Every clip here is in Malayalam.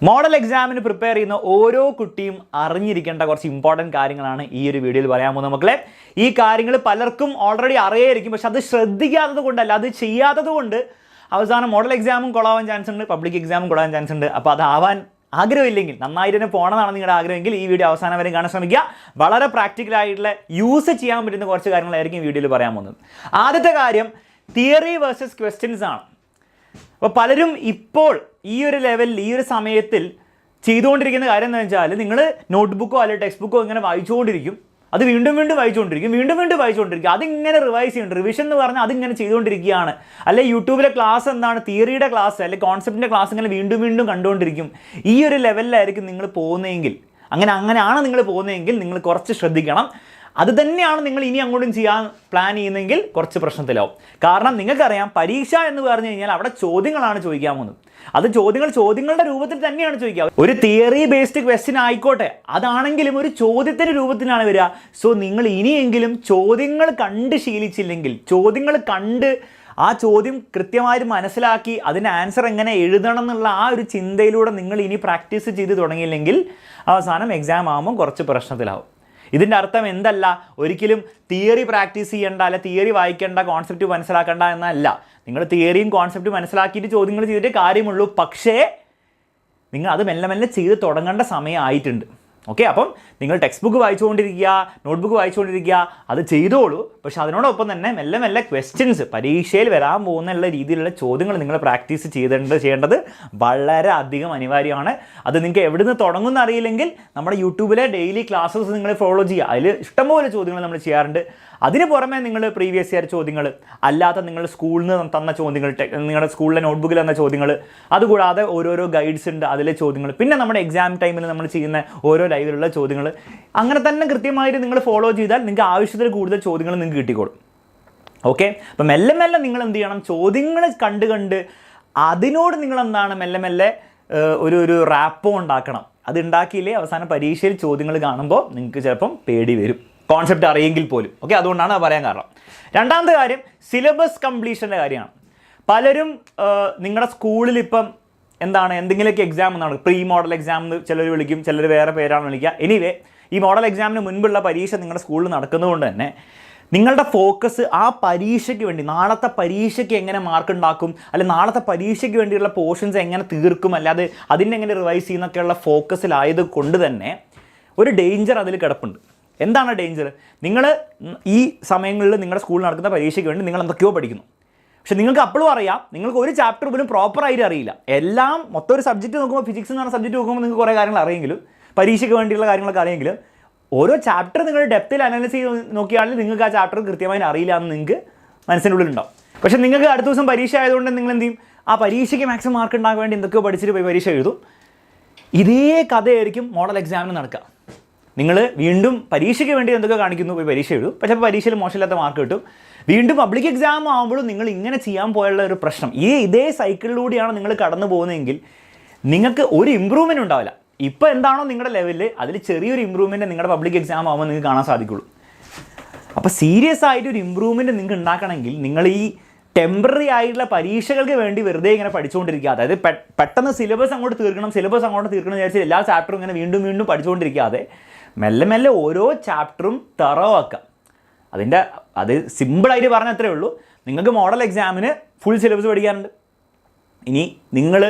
മോഡൽ എക്സാമിന് പ്രിപ്പയർ ചെയ്യുന്ന ഓരോ കുട്ടിയും അറിഞ്ഞിരിക്കേണ്ട കുറച്ച് ഇമ്പോർട്ടൻറ്റ് കാര്യങ്ങളാണ് ഈ ഒരു വീഡിയോയിൽ പറയാൻ പോകുന്നത് മക്കളെ. ഈ കാര്യങ്ങൾ പലർക്കും ഓൾറെഡി അറിയായിരിക്കും, പക്ഷെ അത് ശ്രദ്ധിക്കാത്തത് കൊണ്ടല്ല, അത് ചെയ്യാത്തത് കൊണ്ട് അവസാനം മോഡൽ എക്സാമും കൊള്ളാവാൻ ചാൻസ് ഉണ്ട്, പബ്ലിക് എക്സാമും കൊള്ളാൻ ചാൻസ് ഉണ്ട്. അപ്പോൾ അതാവാൻ ആഗ്രഹമില്ലെങ്കിൽ, നന്നായിട്ട് തന്നെ പോകണമെന്നാണ് നിങ്ങളുടെ ആഗ്രഹമെങ്കിൽ ഈ വീഡിയോ അവസാനം വരെ കാണാൻ ശ്രമിക്കുക. വളരെ പ്രാക്ടിക്കലായിട്ടുള്ള യൂസ് ചെയ്യാൻ പറ്റുന്ന കുറച്ച് കാര്യങ്ങളായിരിക്കും ഈ വീഡിയോയിൽ പറയാൻ പോകുന്നത്. ആദ്യത്തെ കാര്യം തിയറി വേഴ്സസ് ക്വസ്റ്റ്യൻസ് ആണ്. അപ്പോൾ പലരും ഇപ്പോൾ ഈ ഒരു ലെവലിൽ ഈ ഒരു സമയത്തിൽ ചെയ്തുകൊണ്ടിരിക്കുന്ന കാര്യം എന്താണെന്ന് വെച്ചാൽ, നിങ്ങൾ നോട്ട്ബുക്കോ അല്ലെങ്കിൽ ടെക്സ്റ്റ് ബുക്കോ ഇങ്ങനെ വായിച്ചുകൊണ്ടിരിക്കും, അത് വീണ്ടും വായിച്ചുകൊണ്ടിരിക്കും, അതിങ്ങനെ റിവൈസ് ചെയ്യുന്നുണ്ട്. റിവിഷൻ എന്ന് പറഞ്ഞാൽ അതിങ്ങനെ ചെയ്തുകൊണ്ടിരിക്കുകയാണ്. അല്ലെങ്കിൽ യൂട്യൂബിലെ ക്ലാസ് എന്താണ്, തിയറിയുടെ ക്ലാസ് അല്ലെങ്കിൽ കോൺസെപ്റ്റിൻ്റെ ക്ലാസ് ഇങ്ങനെ വീണ്ടും കണ്ടുകൊണ്ടിരിക്കും. ഈ ഒരു ലെവലിലായിരിക്കും നിങ്ങൾ പോകുന്നതെങ്കിൽ, അങ്ങനെയാണ് നിങ്ങൾ പോകുന്നതെങ്കിൽ നിങ്ങൾ കുറച്ച് ശ്രദ്ധിക്കണം. അത് തന്നെയാണ് നിങ്ങൾ ഇനി അങ്ങോട്ടും ചെയ്യാൻ പ്ലാൻ ചെയ്യുന്നതെങ്കിൽ കുറച്ച് പ്രശ്നത്തിലാവും. കാരണം നിങ്ങൾക്കറിയാം, പരീക്ഷ എന്ന് പറഞ്ഞു കഴിഞ്ഞാൽ അവിടെ ചോദ്യങ്ങളാണ് ചോദിക്കാൻ പോകുന്നത്. അത് ചോദ്യങ്ങളുടെ രൂപത്തിൽ തന്നെയാണ് ചോദിക്കുക. ഒരു തിയറി ബേസ്ഡ് ക്വസ്റ്റ്യൻ ആയിക്കോട്ടെ, അതാണെങ്കിലും ഒരു ചോദ്യത്തിൻ്റെ രൂപത്തിലാണ് വരിക. സോ നിങ്ങൾ ഇനിയെങ്കിലും ചോദ്യങ്ങൾ കണ്ട് ശീലിച്ചില്ലെങ്കിൽ, ചോദ്യങ്ങൾ കണ്ട് ആ ചോദ്യം കൃത്യമായിട്ട് മനസ്സിലാക്കി അതിൻ്റെ ആൻസർ എങ്ങനെ എഴുതണം എന്നുള്ള ആ ഒരു ചിന്തയിലൂടെ നിങ്ങൾ ഇനി പ്രാക്ടീസ് ചെയ്ത് തുടങ്ങിയില്ലെങ്കിൽ അവസാനം എക്സാം ആകുമ്പോൾ കുറച്ച് പ്രശ്നത്തിലാവും. ഇതിൻ്റെ അർത്ഥം എന്തല്ല, ഒരിക്കലും തിയറി പ്രാക്ടീസ് ചെയ്യേണ്ട, അല്ല തിയറി വായിക്കേണ്ട, കോൺസെപ്റ്റ് മനസ്സിലാക്കേണ്ട എന്നല്ല. നിങ്ങൾ തിയറിയും കോൺസെപ്റ്റ് മനസ്സിലാക്കിയിട്ട് ചോദ്യങ്ങൾ ചെയ്തിട്ടേ കാര്യമുള്ളൂ. പക്ഷേ നിങ്ങൾ അത് മെല്ലെ ചെയ്ത് തുടങ്ങേണ്ട സമയമായിട്ടുണ്ട്. ഓക്കെ, അപ്പം നിങ്ങൾ ടെക്സ്റ്റ് ബുക്ക് വായിച്ചുകൊണ്ടിരിക്കുക, നോട്ട്ബുക്ക് വായിച്ചുകൊണ്ടിരിക്കുക, അത് ചെയ്തോളൂ. പക്ഷെ അതിനോടൊപ്പം തന്നെ മെല്ലെ ക്വസ്റ്റ്യൻസ്, പരീക്ഷയിൽ വരാൻ പോകുന്ന രീതിയിലുള്ള ചോദ്യങ്ങൾ നിങ്ങൾ പ്രാക്ടീസ് ചെയ്യേണ്ടത് വളരെ അധികം അനിവാര്യമാണ്. അത് നിങ്ങൾക്ക് എവിടെ നിന്ന് തുടങ്ങുമെന്ന് അറിയില്ലെങ്കിൽ നമ്മുടെ യൂട്യൂബിലെ ഡെയിലി ക്ലാസ്സസ് നിങ്ങൾ ഫോളോ ചെയ്യുക. അതിൽ ഇഷ്ടംപോലെ ചോദ്യങ്ങൾ നമ്മൾ ചെയ്യാറുണ്ട്. അതിന് പുറമെ നിങ്ങൾ പ്രീവിയസ് ഇയർ ചോദ്യങ്ങൾ, അല്ലാത്ത നിങ്ങൾ സ്കൂളിൽ നിന്ന് തന്ന ചോദ്യങ്ങൾ, നിങ്ങളുടെ സ്കൂളിലെ നോട്ട്ബുക്കിൽ തന്ന ചോദ്യങ്ങൾ, അതുകൂടാതെ ഓരോരോ ഗൈഡ്സ് ഉണ്ട്, അതിലെ ചോദ്യങ്ങൾ, പിന്നെ നമ്മുടെ എക്സാം ടൈമിൽ നമ്മൾ ചെയ്യുന്ന ഓരോ ലൈവിലുള്ള ചോദ്യങ്ങൾ, അങ്ങനെ തന്നെ കൃത്യമായിട്ട് നിങ്ങൾ ഫോളോ ചെയ്താൽ നിങ്ങൾക്ക് ആവശ്യത്തിൽ കൂടുതൽ ചോദ്യങ്ങൾ നിങ്ങൾക്ക് കിട്ടിക്കോളും. ഓക്കെ, അപ്പം മെല്ലെ നിങ്ങൾ എന്ത് ചെയ്യണം, ചോദ്യങ്ങൾ കണ്ട് അതിനോട് നിങ്ങൾ എന്താണ് മെല്ലെ ഒരു റാപ്പോ ഉണ്ടാക്കണം. അത് ഉണ്ടാക്കിയില്ലേ അവസാനം പരീക്ഷയിൽ ചോദ്യങ്ങൾ കാണുമ്പോൾ നിങ്ങൾക്ക് ചിലപ്പം പേടി വരും, കോൺസെപ്റ്റ് അറിയെങ്കിൽ പോലും. ഓക്കെ, അതുകൊണ്ടാണ് അത് പറയാൻ കാരണം. രണ്ടാമത്തെ കാര്യം സിലബസ് കംപ്ലീഷൻ്റെ കാര്യമാണ്. പലരും നിങ്ങളുടെ സ്കൂളിൽ ഇപ്പം എന്താണ് എന്തെങ്കിലുമൊക്കെ എക്സാം എന്നാണ്, പ്രീ മോഡൽ എക്സാം എന്ന് ചിലർ വിളിക്കും, ചിലർ വേറെ പേരാണ് വിളിക്കുക. എനിവേ, ഈ മോഡൽ എക്സാമിന് മുൻപുള്ള പരീക്ഷ നിങ്ങളുടെ സ്കൂളിൽ നടക്കുന്നതുകൊണ്ട് തന്നെ നിങ്ങളുടെ ഫോക്കസ് ആ പരീക്ഷയ്ക്ക് വേണ്ടി, നാളത്തെ പരീക്ഷയ്ക്ക് എങ്ങനെ മാർക്ക് ഉണ്ടാക്കും, അല്ലെങ്കിൽ നാളത്തെ പരീക്ഷയ്ക്ക് വേണ്ടിയുള്ള പോർഷൻസ് എങ്ങനെ തീർക്കും, അല്ലാതെ അതിനെ എങ്ങനെ റിവൈസ് ചെയ്യുന്നൊക്കെയുള്ള ഫോക്കസിലായത് കൊണ്ട് തന്നെ ഒരു ഡേഞ്ചർ അതിൽ കിടപ്പുണ്ട്. എന്താണ് ഡേഞ്ചർ? നിങ്ങൾ ഈ സമയങ്ങളിൽ നിങ്ങളുടെ സ്കൂളിൽ നടക്കുന്ന പരീക്ഷയ്ക്ക് വേണ്ടി നിങ്ങൾ എന്തൊക്കെയോ പഠിക്കുന്നു. പക്ഷെ നിങ്ങൾക്ക് അപ്പോഴും അറിയാം, നിങ്ങൾക്ക് ഒരു ചാപ്റ്റർ പോലും പ്രോപ്പറായിട്ട് അറിയില്ല. എല്ലാം മൊത്തം ഒരു സബ്ജക്റ്റ് നോക്കുമ്പോൾ, ഫിസിക്സ് എന്ന് പറഞ്ഞ സബ്ജക്റ്റ് നോക്കുമ്പോൾ നിങ്ങൾക്ക് കുറേ കാര്യങ്ങൾ അറിയെങ്കിലും, പരീക്ഷയ്ക്ക് വേണ്ടിയുള്ള കാര്യങ്ങളൊക്കെ അറിയെങ്കിലും, ഓരോ ചാപ്റ്റർ നിങ്ങൾ ഡെപ്തിൽ അനലൈസ് ചെയ്ത് നോക്കിയാണെങ്കിൽ നിങ്ങൾക്ക് ആ ചാപ്റ്റർ കൃത്യമായി അറിയില്ല എന്ന് നിങ്ങൾക്ക് മനസ്സിനുള്ളിലുണ്ടാവും. പക്ഷേ നിങ്ങൾക്ക് അടുത്ത ദിവസം പരീക്ഷ ആയതുകൊണ്ട് നിങ്ങൾ എന്ത് ചെയ്യും, ആ പരീക്ഷയ്ക്ക് മാക്സിമം മാർക്ക് ഉണ്ടാകാൻ വേണ്ടി എന്തൊക്കെയോ പഠിച്ചിട്ട് പോയി പരീക്ഷ എഴുതും. ഇതേ കഥയായിരിക്കും മോഡൽ എക്സാമിന് നടക്കുക. നിങ്ങൾ വീണ്ടും പരീക്ഷയ്ക്ക് വേണ്ടി എന്തൊക്കെ കാണിക്കുന്നു, പോയി പരീക്ഷ എഴുതും, പക്ഷേ പരീക്ഷയിൽ മോശമില്ലാത്ത മാർക്ക് കിട്ടും. വീണ്ടും പബ്ലിക് എക്സാം ആകുമ്പോഴും നിങ്ങൾ ഇങ്ങനെ ചെയ്യാൻ പോയുള്ള ഒരു പ്രശ്നം, ഇതേ സൈക്കിളിലൂടെയാണ് നിങ്ങൾ കടന്നു പോകുന്നതെങ്കിൽ നിങ്ങൾക്ക് ഒരു ഇമ്പ്രൂവ്മെൻറ്റ് ഉണ്ടാവില്ല. ഇപ്പോൾ എന്താണോ നിങ്ങളുടെ ലെവലിൽ, അതിൽ ചെറിയൊരു ഇമ്പ്രൂവ്മെൻറ്റ് നിങ്ങളുടെ പബ്ലിക് എക്സാം ആകുമ്പോൾ നിങ്ങൾക്ക് കാണാൻ സാധിക്കുള്ളൂ. അപ്പോൾ സീരിയസ് ആയിട്ട് ഒരു ഇമ്പ്രൂവ്മെൻറ്റ് നിങ്ങൾക്ക് ഉണ്ടാക്കണമെങ്കിൽ നിങ്ങൾ ഈ ടെമ്പററി ആയിട്ടുള്ള പരീക്ഷകൾക്ക് വേണ്ടി വെറുതെ ഇങ്ങനെ പഠിച്ചുകൊണ്ടിരിക്കുക, അതായത് പെട്ടെന്ന് സിലബസ് അങ്ങോട്ട് തീർക്കണം വിചാരിച്ച് എല്ലാ ചാപ്റ്ററും ഇങ്ങനെ വീണ്ടും പഠിച്ചുകൊണ്ടിരിക്കാതെ മെല്ലെ ഓരോ ചാപ്റ്ററും തറവാക്കുക. അത് സിമ്പിളായിട്ട് പറഞ്ഞാൽ അത്രേ ഉള്ളൂ. നിങ്ങൾക്ക് മോഡൽ എക്സാമിന് ഫുൾ സിലബസ് പഠിക്കാറുണ്ട്. ഇനി നിങ്ങൾ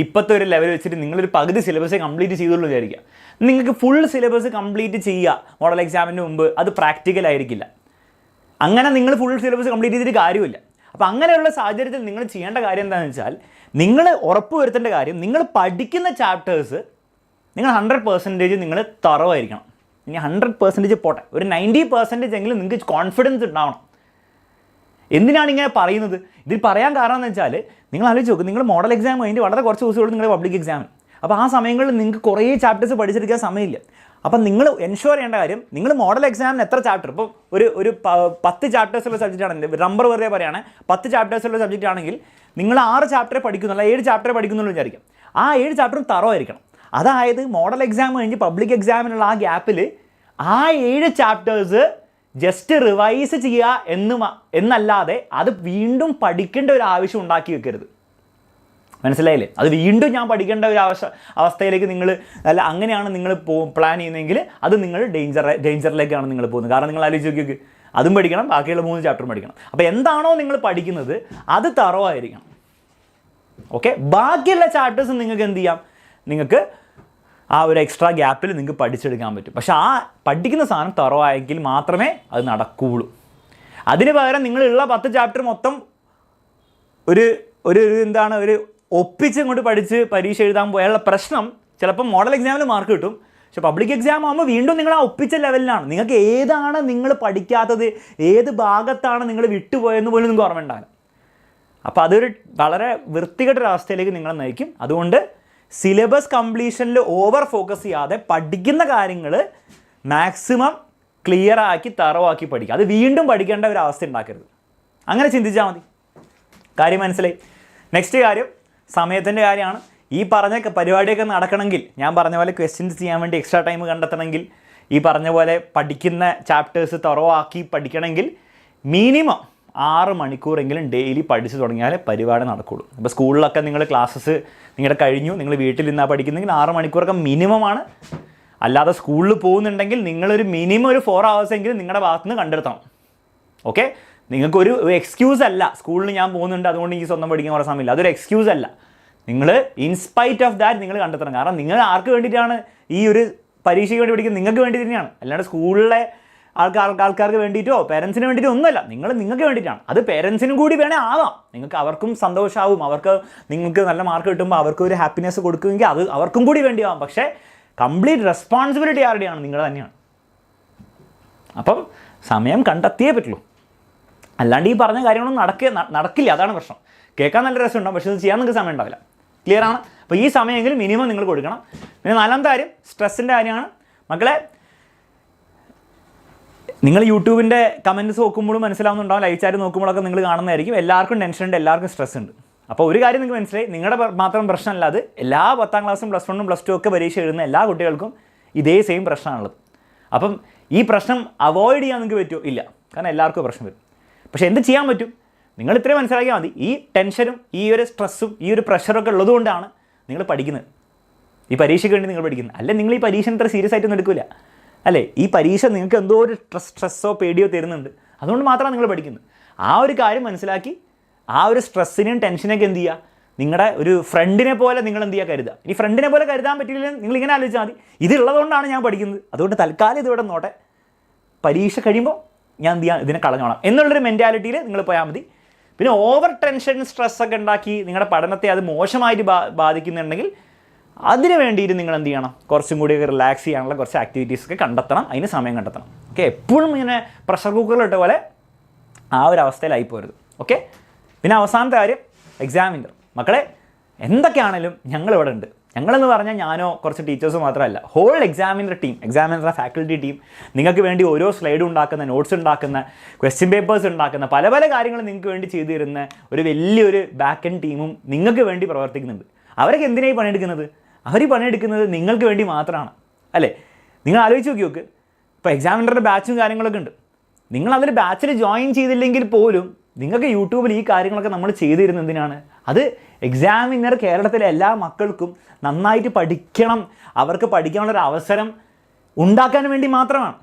ഇപ്പോഴത്തെ ഒരു ലെവൽ വെച്ചിട്ട് നിങ്ങളൊരു പകുതി സിലബസ് കംപ്ലീറ്റ് ചെയ്തുള്ളൂ വിചാരിക്കുക. നിങ്ങൾക്ക് ഫുൾ സിലബസ് കംപ്ലീറ്റ് ചെയ്യുക മോഡൽ എക്സാമിന് മുമ്പ്, അത് പ്രാക്ടിക്കൽ ആയിരിക്കില്ല. അങ്ങനെ നിങ്ങൾ ഫുൾ സിലബസ് കംപ്ലീറ്റ് ചെയ്തിട്ട് കാര്യമില്ല. അപ്പോൾ അങ്ങനെയുള്ള സാഹചര്യത്തിൽ നിങ്ങൾ ചെയ്യേണ്ട കാര്യം എന്താണെന്ന് വെച്ചാൽ, നിങ്ങൾ ഉറപ്പ് വരുത്തേണ്ട കാര്യം, നിങ്ങൾ പഠിക്കുന്ന ചാപ്റ്റേഴ്സ് നിങ്ങൾ 100% നിങ്ങൾ തറവായിരിക്കണം. ഇനി 100% പോട്ടെ, ഒരു 90% എങ്കിലും നിങ്ങൾക്ക് കോൺഫിഡൻസ് ഉണ്ടാവണം. എന്തിനാണ് ഇങ്ങനെ പറയുന്നത്? ഇതിൽ പറയാൻ കാരണം എന്ന് വെച്ചാൽ, നിങ്ങൾ ആലോചിച്ച് നോക്കും, നിങ്ങൾ മോഡൽ എക്സാം കഴിഞ്ഞിട്ട് വളരെ കുറച്ച് ദിവസമുള്ളൂ നിങ്ങൾ പബ്ലിക് എക്സാം. അപ്പോൾ ആ സമയങ്ങളിൽ നിങ്ങൾക്ക് കുറേ ചാപ്റ്റേഴ്സ് പഠിച്ചെടുക്കാൻ സമയമില്ല. അപ്പം നിങ്ങൾ എൻഷുർ ചെയ്യേണ്ട കാര്യം, നിങ്ങൾ മോഡൽ എക്സാമിന് എത്ര ചാപ്റ്റർ, ഇപ്പോൾ ഒരു 10 ചാപ്റ്റേഴ്സുള്ള സബ്ജക്റ്റ് ആണെങ്കിൽ, നമ്പർ വെറുതെ പറയുകയാണ്, 10 ചാപ്റ്റേഴ്സുള്ള സബ്ജക്റ്റ് ആണെങ്കിൽ നിങ്ങൾ 6 ചാപ്റ്ററെ പഠിക്കുന്നുള്ളൂ, 7 ചാപ്റ്ററെ പഠിക്കുന്നുള്ളൂ വിചാരിക്കാം. ആ 7 ചാപ്റ്ററും തറവായിരിക്കണം. അതായത് മോഡൽ എക്സാം കഴിഞ്ഞ് പബ്ലിക് എക്സാമിനുള്ള ആ ഗ്യാപ്പിൽ ആ 7 ചാപ്റ്റേഴ്സ് ജസ്റ്റ് റിവൈസ് ചെയ്യുക എന്നല്ലാതെ അത് വീണ്ടും പഠിക്കേണ്ട ഒരു ആവശ്യം ഉണ്ടാക്കി വെക്കരുത്. മനസ്സിലായില്ലേ? അത് വീണ്ടും ഞാൻ പഠിക്കേണ്ട ഒരു അവസ്ഥയിലേക്ക് നിങ്ങൾ അല്ല, അങ്ങനെയാണ് നിങ്ങൾ പ്ലാൻ ചെയ്യുന്നതെങ്കിൽ അത് നിങ്ങൾ ഡേഞ്ചറിലേക്കാണ് നിങ്ങൾ പോകുന്നത്. കാരണം നിങ്ങൾ ആലോചിച്ച് നോക്കിയൊക്കെ, അതും പഠിക്കണം, ബാക്കിയുള്ള 3 ചാപ്റ്ററും പഠിക്കണം. അപ്പോൾ എന്താണോ നിങ്ങൾ പഠിക്കുന്നത് അത് തറവായിരിക്കണം. ഓക്കെ, ബാക്കിയുള്ള ചാപ്റ്റേഴ്സ് നിങ്ങൾക്ക് എന്ത് ചെയ്യാം, നിങ്ങൾക്ക് ആ ഒരു എക്സ്ട്രാ ഗ്യാപ്പിൽ നിങ്ങൾക്ക് പഠിച്ചെടുക്കാൻ പറ്റും. പക്ഷേ ആ പഠിക്കുന്ന സാധനം തറവായെങ്കിൽ മാത്രമേ അത് നടക്കുകയുള്ളൂ. അതിന് പകരം നിങ്ങളുള്ള 10 ചാപ്റ്റർ മൊത്തം ഒരു എന്താണ് ഒരു ഒപ്പിച്ച് ഇങ്ങോട്ട് പഠിച്ച് പരീക്ഷ എഴുതാൻ പോയാലുള്ള പ്രശ്നം, ചിലപ്പോൾ മോഡൽ എക്സാമിൽ മാർക്ക് കിട്ടും, പക്ഷെ പബ്ലിക് എക്സാം ആകുമ്പോൾ വീണ്ടും നിങ്ങൾ ആ ഒപ്പിച്ച ലെവലിലാണ്. നിങ്ങൾക്ക് ഏതാണ് നിങ്ങൾ പഠിക്കാത്തത്, ഏത് ഭാഗത്താണ് നിങ്ങൾ വിട്ടുപോയെന്ന് പോലും നിങ്ങൾക്ക് ഓർമ്മ ഉണ്ടാകും. അപ്പോൾ അതൊരു വളരെ വൃത്തികെട്ടൊരവസ്ഥയിലേക്ക് നിങ്ങളെ നയിക്കും. അതുകൊണ്ട് സിലബസ് കംപ്ലീഷനിൽ ഓവർ ഫോക്കസ് ചെയ്യാതെ പഠിക്കുന്ന കാര്യങ്ങൾ മാക്സിമം ക്ലിയർ ആക്കി തറവാക്കി പഠിക്കുക. അത് വീണ്ടും പഠിക്കേണ്ട ഒരു അവസ്ഥ ഉണ്ടാക്കരുത്. അങ്ങനെ ചിന്തിച്ചാൽ മതി. കാര്യം മനസ്സിലായി? നെക്സ്റ്റ് കാര്യം സമയത്തിൻ്റെ കാര്യമാണ്. ഈ പറഞ്ഞ പരിപാടിയൊക്കെ നടക്കണമെങ്കിൽ, ഞാൻ പറഞ്ഞ പോലെ ക്വസ്റ്റ്യൻസ് ചെയ്യാൻ വേണ്ടി എക്സ്ട്രാ ടൈം കണ്ടെത്തണമെങ്കിൽ, ഈ പറഞ്ഞ പോലെ പഠിക്കുന്ന ചാപ്റ്റേഴ്സ് തറവാക്കി പഠിക്കണമെങ്കിൽ മിനിമം 6 മണിക്കൂറെങ്കിലും ഡെയിലി പഠിച്ചു തുടങ്ങിയാലേ പരിപാടി നടക്കുകയുള്ളൂ. ഇപ്പോൾ സ്കൂളിലൊക്കെ നിങ്ങൾ ക്ലാസ്സസ് നിങ്ങളുടെ കഴിഞ്ഞു, നിങ്ങൾ വീട്ടിൽ നിന്നാണ് പഠിക്കുന്നെങ്കിൽ 6 മണിക്കൂറൊക്കെ മിനിമമാണ്. അല്ലാതെ സ്കൂളിൽ പോകുന്നുണ്ടെങ്കിൽ നിങ്ങളൊരു മിനിമം ഒരു 4 hours എങ്കിലും നിങ്ങളുടെ ഭാഗത്തുനിന്ന് കണ്ടെടുത്തണം. ഓക്കെ, നിങ്ങൾക്കൊരു എക്സ്ക്യൂസ് അല്ല സ്കൂളിൽ ഞാൻ പോകുന്നുണ്ട് അതുകൊണ്ട് എനിക്ക് സ്വന്തം പഠിക്കാൻ കുറേ സമയമില്ല, അതൊരു എക്സ്ക്യൂസ് അല്ല. നിങ്ങൾ ഇൻസ്പൈറ്റ് ഓഫ് ദാറ്റ് നിങ്ങൾ കണ്ടെത്തണം. കാരണം നിങ്ങൾ ആർക്ക് വേണ്ടിയിട്ടാണ് ഈ ഒരു പരീക്ഷയ്ക്ക് വേണ്ടി പഠിക്കുന്നത്? നിങ്ങൾക്ക് വേണ്ടി തന്നെയാണ്. അല്ലാണ്ട് സ്കൂളിലെ ആൾക്കാർക്ക് വേണ്ടിയിട്ടോ പേരൻസിന് വേണ്ടിയിട്ടോ ഒന്നുമല്ല, നിങ്ങൾക്ക് വേണ്ടിയിട്ടാണ്. അത് പേരൻസിനും കൂടി വേണേൽ ആവാം. നിങ്ങൾക്ക് അവർക്കും സന്തോഷമാവും, അവർക്ക് നിങ്ങൾക്ക് നല്ല മാർക്ക് കിട്ടുമ്പോൾ അവർക്ക് ഒരു ഹാപ്പിനെസ് കൊടുക്കുമെങ്കിൽ അത് അവർക്കും കൂടി വേണ്ടിയാവാം. പക്ഷേ കംപ്ലീറ്റ് റെസ്പോൺസിബിലിറ്റി ആരുടെയാണ്? നിങ്ങളുടെ തന്നെയാണ്. അപ്പം സമയം കണ്ടെത്തിയേ പറ്റുള്ളൂ. അല്ലാണ്ട് ഈ പറഞ്ഞ കാര്യങ്ങളൊന്നും നടക്കില്ല. അതാണ് പ്രശ്നം. കേൾക്കാൻ നല്ല രസമുണ്ടാവും, പക്ഷേ ഇത് ചെയ്യാൻ നിങ്ങൾക്ക് സമയം ഉണ്ടാവില്ല. ക്ലിയർ ആണ്? അപ്പോൾ ഈ സമയമെങ്കിലും മിനിമം നിങ്ങൾ കൊടുക്കണം. പിന്നെ 4ാമത്തെ കാര്യം സ്ട്രെസ്സിൻ്റെ കാര്യമാണ്. മക്കളെ, നിങ്ങൾ യൂട്യൂബിൻ്റെ കമൻറ്റ്സ് നോക്കുമ്പോഴും മനസ്സിലാവുന്നുണ്ടാവും, ലൈവ് ചാറ്റ് നോക്കുമ്പോഴൊക്കെ നിങ്ങൾ കാണുന്നതായിരിക്കും. എല്ലാവർക്കും ടെൻഷൻ ഉണ്ട്, എല്ലാവർക്കും സ്ട്രെസ് ഉണ്ട്. അപ്പോൾ ഒരു കാര്യം നിങ്ങൾക്ക് മനസ്സിലായി, നിങ്ങളുടെ മാത്രം പ്രശ്നമല്ല അത്. എല്ലാ 10ാം ക്ലാസ്സും +1 +2 ഒക്കെ പരീക്ഷ എഴുതുന്ന എല്ലാ കുട്ടികൾക്കും ഇതേ സെയിം പ്രശ്നമാണുള്ളത്. അപ്പം ഈ പ്രശ്നം അവോയ്ഡ് ചെയ്യാൻ നിങ്ങൾക്ക് പറ്റുമോ? ഇല്ല. കാരണം എല്ലാവർക്കും പ്രശ്നം വരും. പക്ഷേ എന്ത് ചെയ്യാൻ പറ്റും? നിങ്ങൾ ഇത്രയും മനസ്സിലാക്കിയാൽ മതി. ഈ ടെൻഷനും ഈ ഒരു സ്ട്രെസ്സും ഈ ഒരു പ്രഷറൊക്കെ ഉള്ളതുകൊണ്ടാണ് നിങ്ങൾ പഠിക്കുന്നത്. ഈ പരീക്ഷയ്ക്ക് വേണ്ടി നിങ്ങൾ പഠിക്കുന്നത്. അല്ലെ നിങ്ങൾ ഈ പരീക്ഷ ഇത്ര സീരിയസ് ആയിട്ടൊന്നും എടുക്കില്ല. അല്ലേ, ഈ പരീക്ഷ നിങ്ങൾക്ക് എന്തോ ഒരു സ്ട്രെസ്സോ പേടിയോ തരുന്നുണ്ട്, അതുകൊണ്ട് മാത്രമാണ് നിങ്ങൾ പഠിക്കുന്നത്. ആ ഒരു കാര്യം മനസ്സിലാക്കി ആ ഒരു സ്ട്രെസ്സിനെയും ടെൻഷനൊക്കെ എന്ത് ചെയ്യുക, നിങ്ങളുടെ ഒരു ഫ്രണ്ടിനെ പോലെ നിങ്ങൾ എന്ത് ചെയ്യുക, കരുതുക. ഈ ഫ്രണ്ടിനെ പോലെ കരുതാൻ പറ്റില്ലെങ്കിൽ നിങ്ങൾ ഇങ്ങനെ ആലോചിച്ചാൽ മതി, ഇതുള്ളതുകൊണ്ടാണ് ഞാൻ പഠിക്കുന്നത്, അതുകൊണ്ട് തൽക്കാലം ഇതിവിടെ നോട്ടെ, പരീക്ഷ കഴിയുമ്പോൾ ഞാൻ എന്ത് ചെയ്യാം, ഇതിനെ കളഞ്ഞോളാം എന്നുള്ളൊരു മെൻറ്റാലിറ്റിയിൽ നിങ്ങൾ പോയാൽ മതി. പിന്നെ ഓവർ ടെൻഷൻ സ്ട്രെസ്സൊക്കെ ഉണ്ടാക്കി നിങ്ങളുടെ പഠനത്തെ അത് മോശമായിട്ട് ബാധിക്കുന്നുണ്ടെങ്കിൽ അതിന് വേണ്ടിയിട്ട് നിങ്ങൾ എന്ത് ചെയ്യണം, കുറച്ചും കൂടിയൊക്കെ റിലാക്സ് ചെയ്യാനുള്ള കുറച്ച് ആക്ടിവിറ്റീസൊക്കെ കണ്ടെത്തണം, അതിന് സമയം കണ്ടെത്തണം. ഓക്കെ, എപ്പോഴും ഇങ്ങനെ പ്രഷർ കുക്കറിലിട്ട പോലെ ആ ഒരു അവസ്ഥയിലായി പോരുത്. ഓക്കെ, പിന്നെ അവസാനത്തെ കാര്യം എക്സാമിനർ. മക്കളെ, എന്തൊക്കെയാണെങ്കിലും ഞങ്ങളിവിടെ ഉണ്ട്. ഞങ്ങളെന്ന് പറഞ്ഞാൽ ഞാനോ കുറച്ച് ടീച്ചേഴ്സ് മാത്രമല്ല, ഹോൾ എക്സാമിനർ ടീം, എക്സാമിനറുടെ ഫാക്കൽറ്റി ടീം, നിങ്ങൾക്ക് വേണ്ടി ഓരോ സ്ലൈഡ് ഉണ്ടാക്കുന്ന, നോട്ട്സ് ഉണ്ടാക്കുന്ന, ക്വസ്റ്റ്യൻ പേപ്പേഴ്സ് ഉണ്ടാക്കുന്ന, പല പല കാര്യങ്ങൾ നിങ്ങൾക്ക് വേണ്ടി ചെയ്തു തരുന്ന ഒരു വലിയൊരു ബാക്ക് എൻഡ് ടീമും നിങ്ങൾക്ക് വേണ്ടി പ്രവർത്തിക്കുന്നുണ്ട്. അവരൊക്കെ എന്തിനായി പണിയെടുക്കുന്നത്? അവർ പണിയെടുക്കുന്നത് നിങ്ങൾക്ക് വേണ്ടി മാത്രമാണ്. അല്ലേ, നിങ്ങൾ ആലോചിച്ച് നോക്കി. ഇപ്പോൾ എക്സാമിനറുടെ ബാച്ചും കാര്യങ്ങളൊക്കെ ഉണ്ട്. നിങ്ങൾ അതിൽ ബാച്ചിൽ ജോയിൻ ചെയ്തില്ലെങ്കിൽ പോലും നിങ്ങൾക്ക് യൂട്യൂബിൽ ഈ കാര്യങ്ങളൊക്കെ നമ്മൾ ചെയ്തു തരുന്നത് എന്തിനാണ്? അത് എക്സാമിനർ കേരളത്തിലെ എല്ലാ മക്കൾക്കും നന്നായിട്ട് പഠിക്കണം, അവർക്ക് പഠിക്കാനുള്ളൊരു അവസരം ഉണ്ടാക്കാൻ വേണ്ടി മാത്രമാണ്.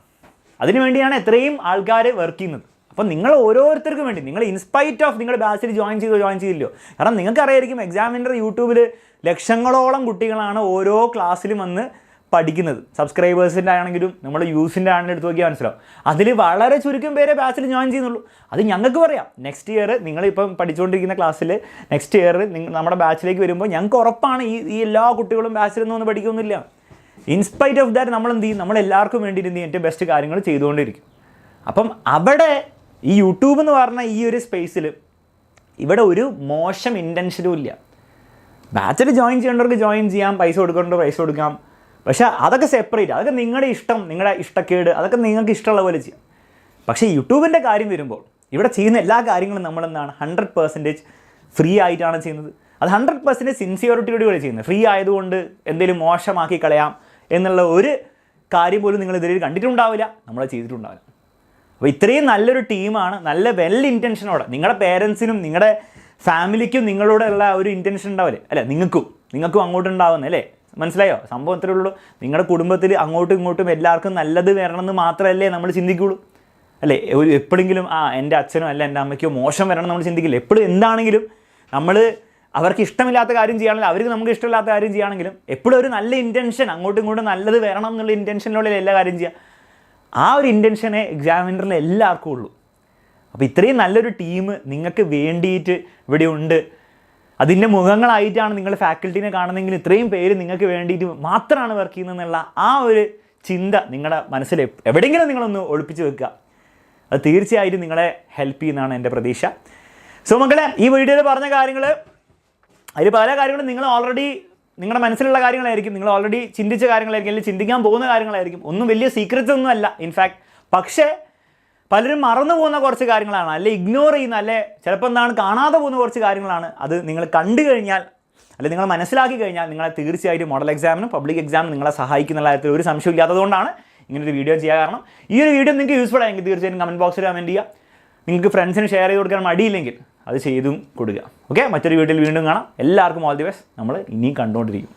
അതിനുവേണ്ടിയാണ് എത്രയും ആൾക്കാർ വർക്ക് ചെയ്യുന്നത്. അപ്പം നിങ്ങൾ ഓരോരുത്തർക്കും വേണ്ടി, നിങ്ങൾ ഇൻസ്പൈറ്റ് ഓഫ് നിങ്ങളുടെ ബാച്ചിൽ ജോയിൻ ചെയ്തില്ലോ. കാരണം നിങ്ങൾക്കറിയായിരിക്കും എക്സാമിനർ യൂട്യൂബിൽ ലക്ഷങ്ങളോളം കുട്ടികളാണ് ഓരോ ക്ലാസ്സിലും വന്ന് പഠിക്കുന്നത്. സബ്സ്ക്രൈബേഴ്സിൻ്റെ ആണെങ്കിലും നമ്മുടെ വ്യൂസിൻ്റെ ആണെങ്കിലും എടുത്ത് നോക്കിയാൽ മനസ്സിലാവും. അതിൽ വളരെ ചുരുക്കം പേരെ ബാച്ചിൽ ജോയിൻ ചെയ്യുന്നുള്ളൂ. അത് ഞങ്ങൾക്ക് പറയാം. നെക്സ്റ്റ് ഇയർ നിങ്ങളിപ്പം പഠിച്ചുകൊണ്ടിരിക്കുന്ന ക്ലാസ്സിൽ നെക്സ്റ്റ് ഇയർ നമ്മുടെ ബാച്ചിലേക്ക് വരുമ്പോൾ ഞങ്ങൾക്ക് ഉറപ്പാണ് ഈ എല്ലാ കുട്ടികളും ബാച്ചിൽ നിന്ന് പഠിക്കുന്നില്ല. ഇൻസ്പൈറ്റ് ഓഫ് ദാറ്റ് നമ്മൾ എന്ത് ചെയ്യും, നമ്മളെല്ലാവർക്കും വേണ്ടി എന്ത് ചെയ്യും, ഏറ്റവും ബെസ്റ്റ് കാര്യങ്ങൾ ചെയ്തുകൊണ്ടിരിക്കും. അപ്പം അവിടെ ഈ യൂട്യൂബ് എന്ന് പറഞ്ഞ ഈ ഒരു സ്പേസിൽ ഇവിടെ ഒരു മോശം ഇൻറ്റൻഷനും ഇല്ല. ബാച്ചിൽ ജോയിൻ ചെയ്യേണ്ടവർക്ക് ജോയിൻ ചെയ്യാം, പൈസ കൊടുക്കേണ്ടവർക്ക് പൈസ കൊടുക്കാം. പക്ഷേ അതൊക്കെ സെപ്പറേറ്റ്, അതൊക്കെ നിങ്ങളുടെ ഇഷ്ടം, നിങ്ങളുടെ ഇഷ്ടക്കേട്, അതൊക്കെ നിങ്ങൾക്ക് ഇഷ്ടമുള്ള പോലെ ചെയ്യാം. പക്ഷേ യൂട്യൂബിൻ്റെ കാര്യം വരുമ്പോൾ ഇവിടെ ചെയ്യുന്ന എല്ലാ കാര്യങ്ങളും നമ്മളെന്താണ് 100% ഫ്രീ ആയിട്ടാണ് ചെയ്യുന്നത്. അത് 100% സിൻസിയറിറ്റിയോടുകൂടി ചെയ്യുന്നത്. ഫ്രീ ആയതുകൊണ്ട് എന്തെങ്കിലും മോശമാക്കി കളയാം എന്നുള്ള ഒരു കാര്യം പോലും നിങ്ങൾ ഇതിൽ കണ്ടിട്ടുണ്ടാവില്ല, നമ്മൾ ചെയ്തിട്ടുണ്ടാവില്ല. അപ്പോൾ ഇത്രയും നല്ലൊരു ടീമാണ്, നല്ല വെൽ ഇൻറ്റൻഷനോടെ നിങ്ങളുടെ പേരൻസിനും നിങ്ങളുടെ ഫാമിലിക്കും നിങ്ങളോടുള്ള ഒരു ഇൻറ്റൻഷൻ ഉണ്ടാവില്ലേ അല്ലേ, നിങ്ങൾക്കും അങ്ങോട്ടുണ്ടാവുന്നത് അല്ലേ, മനസ്സിലായോ? സംഭവം ഇത്രയേ ഉള്ളൂ. നിങ്ങളുടെ കുടുംബത്തിൽ അങ്ങോട്ടും ഇങ്ങോട്ടും എല്ലാവർക്കും നല്ലത് വരണമെന്ന് മാത്രമല്ലേ നമ്മൾ ചിന്തിക്കുകയുള്ളൂ അല്ലേ? എപ്പോഴെങ്കിലും എൻ്റെ അച്ഛനോ അല്ല എൻ്റെ അമ്മയ്ക്കോ മോശം വരണം നമ്മൾ ചിന്തിക്കില്ല. എപ്പോഴും എന്താണെങ്കിലും നമ്മൾ അവർക്ക് ഇഷ്ടമില്ലാത്ത കാര്യം ചെയ്യുകയാണെങ്കിൽ അവർക്ക് നമുക്ക് ഇഷ്ടമില്ലാത്ത കാര്യം ചെയ്യുകയാണെങ്കിലും എപ്പോഴും ഒരു നല്ല ഇൻറ്റൻഷൻ, അങ്ങോട്ടും ഇങ്ങോട്ടും നല്ലത് വരണം എന്നുള്ള ഇൻറ്റൻഷനിലുള്ള എല്ലാ കാര്യം ചെയ്യുക. ആ ഒരു ഇൻറ്റൻഷനെ എക്സാമിനറിൽ എല്ലാവർക്കും ഉള്ളൂ. അപ്പോൾ ഇത്രയും നല്ലൊരു ടീം നിങ്ങൾക്ക് വേണ്ടിയിട്ട് ഇവിടെ ഉണ്ട്. അതിൻ്റെ മുഖങ്ങളായിട്ടാണ് നിങ്ങൾ ഫാക്കൽറ്റീനെ കാണുന്നതെങ്കിൽ ഇത്രയും പേര് നിങ്ങൾക്ക് വേണ്ടിയിട്ട് മാത്രമാണ് വർക്ക് ചെയ്യുന്നതെന്നുള്ള ആ ഒരു ചിന്ത നിങ്ങളുടെ മനസ്സിൽ എവിടെയെങ്കിലും നിങ്ങളൊന്ന് ഒളിപ്പിച്ച് വെക്കുക. അത് തീർച്ചയായിട്ടും നിങ്ങളെ ഹെൽപ്പ് ചെയ്യുന്നതാണ് എൻ്റെ പ്രതീക്ഷ. സോ മക്കളെ, ഈ വീഡിയോയിൽ പറഞ്ഞ കാര്യങ്ങൾ അതിൽ പല കാര്യങ്ങളും നിങ്ങൾ ഓൾറെഡി നിങ്ങളുടെ മനസ്സിലുള്ള കാര്യങ്ങളായിരിക്കും, നിങ്ങൾ ഓൾറെഡി ചിന്തിച്ച കാര്യങ്ങളായിരിക്കും, അല്ലെങ്കിൽ ചിന്തിക്കാൻ പോകുന്ന കാര്യങ്ങളായിരിക്കും. ഒന്നും വലിയ സീക്രറ്റ്സ് ഒന്നും അല്ല ഇൻഫാക്ട്. പക്ഷേ പലരും മറന്നു പോകുന്ന കുറച്ച് കാര്യങ്ങളാണ്, അല്ലെ ഇഗ്നോർ ചെയ്യുന്ന, അല്ലെ ചിലപ്പോൾ എന്താണ് കാണാതെ പോകുന്ന കുറച്ച് കാര്യങ്ങളാണ്. അത് നിങ്ങൾ കണ്ടു കഴിഞ്ഞാൽ, അല്ലെങ്കിൽ നിങ്ങൾ മനസ്സിലാക്കി കഴിഞ്ഞാൽ നിങ്ങളെ തീർച്ചയായിട്ടും മോഡൽ എക്സാമിനും പബ്ലിക് എക്സാമിനും നിങ്ങളെ സഹായിക്കുന്ന കാര്യത്തിൽ ഒരു സംശയം ഇല്ലാത്തതുകൊണ്ടാണ് ഇങ്ങനൊരു വീഡിയോ ചെയ്യാൻ കാരണം. ഈ ഒരു വീഡിയോ നിങ്ങൾക്ക് യൂസ്ഫുൾ ആയെങ്കിൽ തീർച്ചയായും കമൻറ്റ് ബോക്സിൽ കമൻറ്റ് ചെയ്യുക. നിങ്ങൾക്ക് ഫ്രണ്ട്സിന് ഷെയർ ചെയ്ത് കൊടുക്കാൻ മടിയില്ലെങ്കിൽ അത് ചെയ്തും കൊടുക്കുക. ഓക്കെ, മറ്റൊരു വീഡിയോയിൽ വീണ്ടും കാണാം. എല്ലാവർക്കും ഓൾ ദി ബെസ്റ്റ്. നമ്മൾ ഇനിയും കണ്ടുകൊണ്ടിരിക്കും.